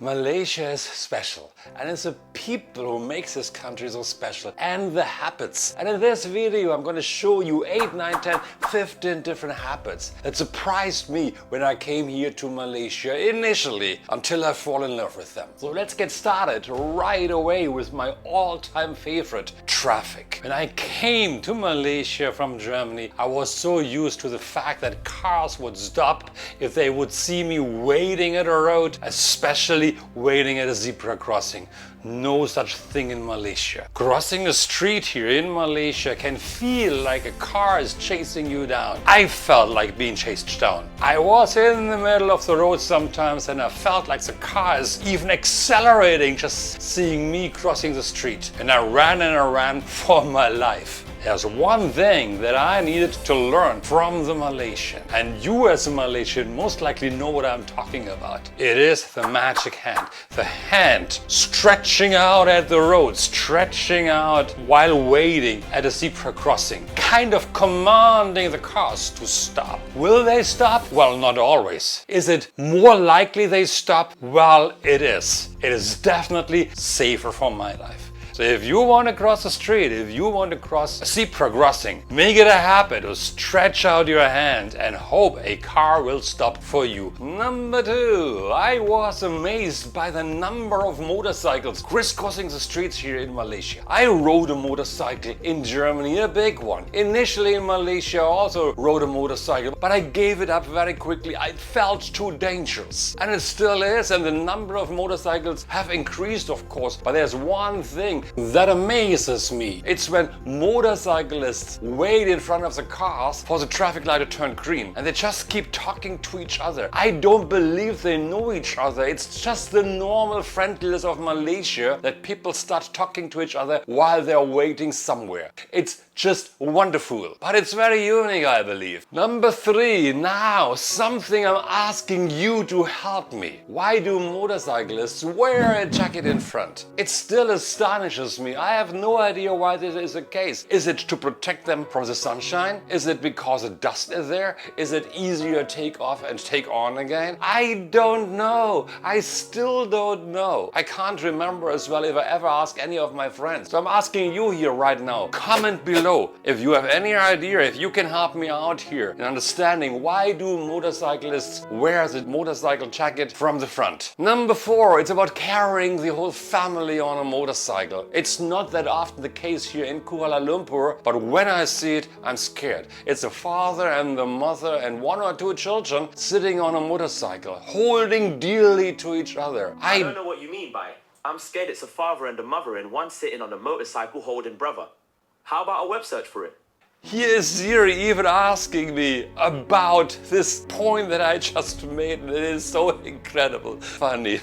Malaysia is special, and it's the people who makes this country so special and the habits. And in this video I'm going to show you 8, 9, 10, 15 different habits that surprised me when I came here to Malaysia initially until I fall in love with them. So let's get started right away with my all-time favorite, traffic. When I came to Malaysia from Germany, I was so used to the fact that cars would stop if they would see me waiting at a road, especially waiting at a zebra crossing. No such thing in Malaysia. Crossing a street here in Malaysia can feel like a car is chasing you down. I felt like being chased down. I was in the middle of the road sometimes and I felt like the car is even accelerating just seeing me crossing the street. And I ran for my life. There's one thing that I needed to learn from the Malaysian, and you as a Malaysian most likely know what I'm talking about. It is the magic hand. The hand stretching out at the road, stretching out while waiting at a zebra crossing, kind of commanding the cars to stop. Will they stop? Well, not always. Is it more likely they stop? Well, it is. It is definitely safer for my life. So if you want to cross the street, if you want to cross a zebra crossing, make it a habit to stretch out your hand and hope a car will stop for you. Number 2, I was amazed by the number of motorcycles crisscrossing the streets here in Malaysia. I rode a motorcycle in Germany, a big one. Initially in Malaysia I also rode a motorcycle, but I gave it up very quickly. I felt too dangerous. And it still is, and the number of motorcycles have increased, of course, but there's one thing that amazes me. It's when motorcyclists wait in front of the cars for the traffic light to turn green and they just keep talking to each other. I don't believe they know each other. It's just the normal friendliness of Malaysia that people start talking to each other while they're waiting somewhere. It's just wonderful. But it's very unique, I believe. Number 3, now something I'm asking you to help me. Why do motorcyclists wear a jacket in front? It still astonishes me. I have no idea why this is the case. Is it to protect them from the sunshine? Is it because the dust is there? Is it easier to take off and take on again? I don't know. I still don't know. I can't remember as well if I ever asked any of my friends. So I'm asking you here right now. Comment below if you have any idea, if you can help me out here in understanding why do motorcyclists wear the motorcycle jacket from the front. Number 4, it's about carrying the whole family on a motorcycle. It's not that often the case here in Kuala Lumpur, but when I see it, I'm scared. It's a father and the mother and 1 or 2 children sitting on a motorcycle, holding dearly to each other. I don't know what you mean by it. I'm scared it's a father and a mother and one sitting on a motorcycle holding brother. How about a web search for it? Here is Siri even asking me about this point that I just made, and it is so incredible funny.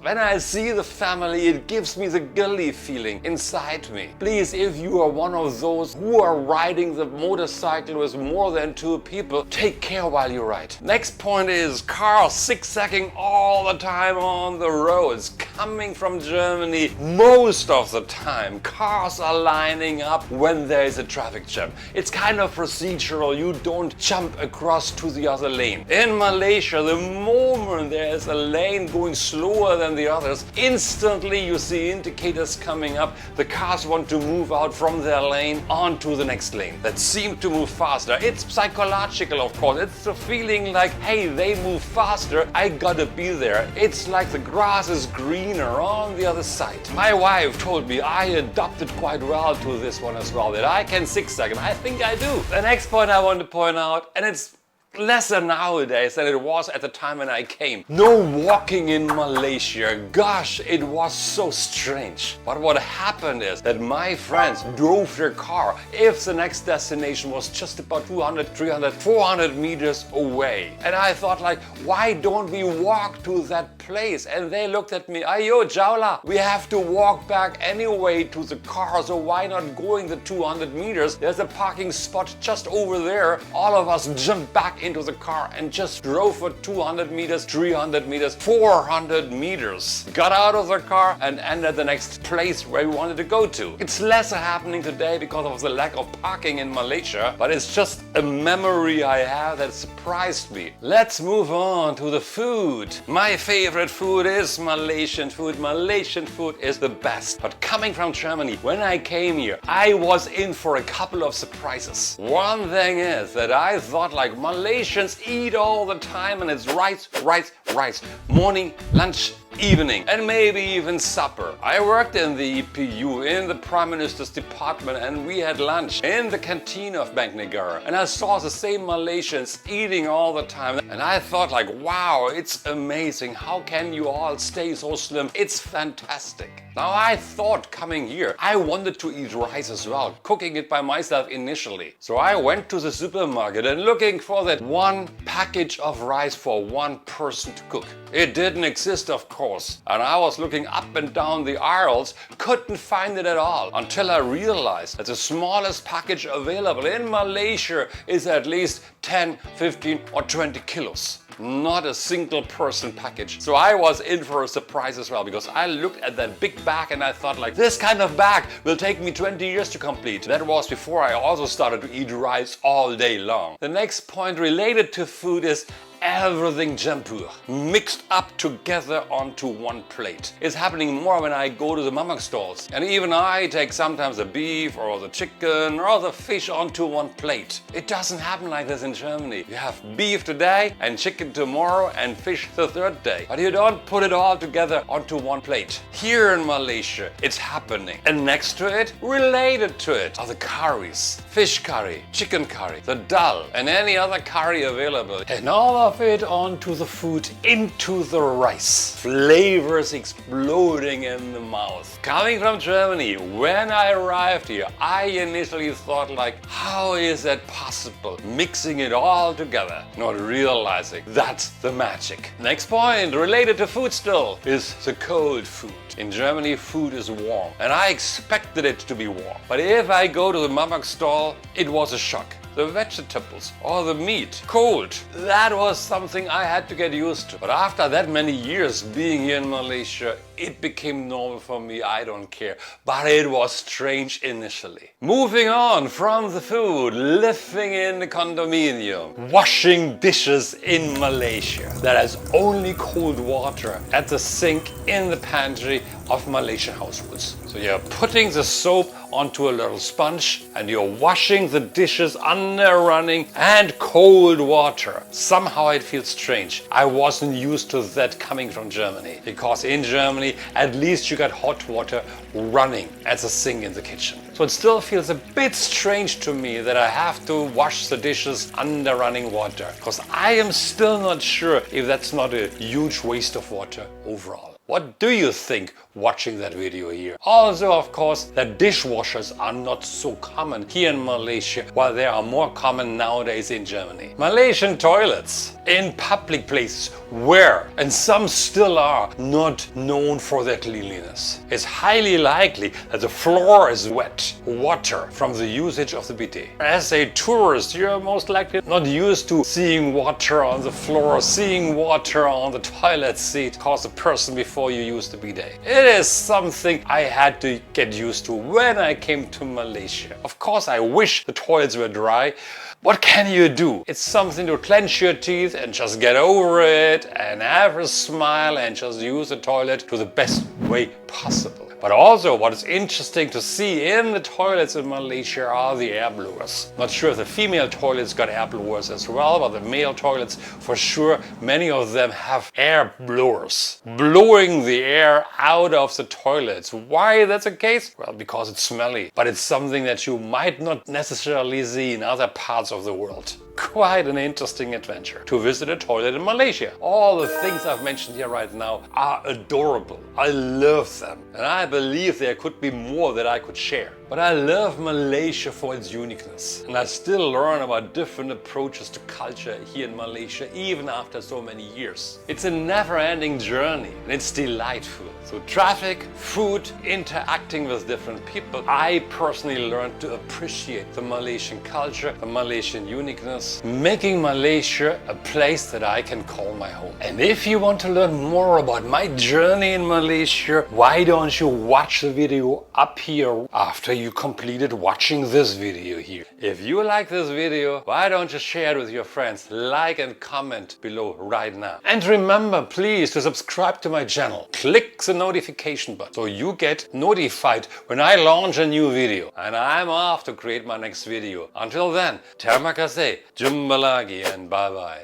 When I see the family, it gives me the guilty feeling inside me. Please, if you are one of those who are riding the motorcycle with more than 2 people, take care while you ride. Next point is cars zigzagging all the time on the roads. Coming from Germany, most of the time, cars are lining up when there is a traffic jam. It's kind of procedural. You don't jump across to the other lane. In Malaysia, the moment there is a lane going slower than the others, instantly you see indicators coming up. The cars want to move out from their lane onto the next lane that seem to move faster. It's psychological, of course. It's the feeling like, hey, they move faster, I gotta be there. It's like the grass is greener on the other side. My wife told me I adapted quite well to this one as well, that I can zigzag, and I think I do. The next point I want to point out, and it's lesser nowadays than it was at the time when I came. No walking in Malaysia. Gosh, it was so strange. But what happened is that my friends drove their car if the next destination was just about 200, 300, 400 meters away. And I thought like, why don't we walk to that place? And they looked at me, ayo, Jaula, we have to walk back anyway to the car, so why not going the 200 meters? There's a parking spot just over there. All of us jumped back into the car and just drove for 200 meters, 300 meters, 400 meters. Got out of the car and ended the next place where we wanted to go to. It's less happening today because of the lack of parking in Malaysia, but it's just a memory I have that surprised me. Let's move on to the food. My favorite food is Malaysian food. Malaysian food is the best. But coming from Germany, when I came here, I was in for a couple of surprises. One thing is that I thought like Malaysians eat all the time and it's rice, rice, rice. Morning, lunch, evening, and maybe even supper. I worked in the EPU, in the Prime Minister's department, and we had lunch in the canteen of Bank Negara. And I saw the same Malaysians eating all the time. And I thought like, wow, it's amazing. How can you all stay so slim? It's fantastic. Now I thought coming here, I wanted to eat rice as well, cooking it by myself initially. So I went to the supermarket and looking for that one package of rice for one person to cook. It didn't exist, of course. And I was looking up and down the aisles, couldn't find it at all, until I realized that the smallest package available in Malaysia is at least 10, 15 or 20 kilos. Not a single person package. So I was in for a surprise as well, because I looked at that big bag and I thought like, this kind of bag will take me 20 years to complete. That was before I also started to eat rice all day long. The next point related to food is everything campur, mixed up together onto one plate. It's happening more when I go to the Mamak stalls. And even I take sometimes the beef or the chicken or the fish onto one plate. It doesn't happen like this in Germany. You have beef today and chicken tomorrow and fish the third day. But you don't put it all together onto one plate. Here in Malaysia, it's happening. And next to it, related to it, are the curries. Fish curry, chicken curry, the dal, and any other curry available. And all of it onto the food, into the rice. Flavors exploding in the mouth. Coming from Germany, when I arrived here, I initially thought like, how is that possible? Mixing it all together, not realizing that's the magic. Next point, related to food still, is the cold food. In Germany, food is warm, and I expected it to be warm. But if I go to the Mamak stall, it was a shock. The vegetables or the meat, cold. That was something I had to get used to. But after that many years being here in Malaysia, it became normal for me, I don't care. But it was strange initially. Moving on from the food, living in the condominium, washing dishes in Malaysia. That is only cold water at the sink in the pantry of Malaysian households. So you're putting the soap onto a little sponge and you're washing the dishes under running and cold water. Somehow it feels strange. I wasn't used to that coming from Germany, because in Germany at least you got hot water running at the sink in the kitchen. So it still feels a bit strange to me that I have to wash the dishes under running water, because I am still not sure if that's not a huge waste of water overall. What do you think watching that video here? Also, of course, that dishwashers are not so common here in Malaysia, while they are more common nowadays in Germany. Malaysian toilets in public places were, and some still are, not known for their cleanliness. It's highly likely that the floor is wet, water from the usage of the bidet. As a tourist, you're most likely not used to seeing water on the floor, seeing water on the toilet seat, because the person before you use the bidet. It is something I had to get used to when I came to Malaysia. Of course, I wish the toilets were dry. What can you do? It's something to clench your teeth and just get over it and have a smile and just use the toilet to the best way possible. But also what is interesting to see in the toilets in Malaysia are the air blowers. Not sure if the female toilets got air blowers as well, but the male toilets for sure, many of them have air blowers, blowing the air out of the toilets. Why that's the case? Well, because it's smelly, but it's something that you might not necessarily see in other parts of the world. Quite an interesting adventure to visit a toilet in Malaysia. All the things I've mentioned here right now are adorable. I love them, and I believe there could be more that I could share. But I love Malaysia for its uniqueness. And I still learn about different approaches to culture here in Malaysia, even after so many years. It's a never-ending journey and it's delightful. So traffic, food, interacting with different people. I personally learned to appreciate the Malaysian culture, the Malaysian uniqueness, making Malaysia a place that I can call my home. And if you want to learn more about my journey in Malaysia, why don't you watch the video up here after you completed watching this video here. If you like this video, why don't you share it with your friends, like and comment below right now. And remember please to subscribe to my channel. Click the notification button so you get notified when I launch a new video. And I'm off to create my next video. Until then, terima kasih, jumpa lagi and bye bye.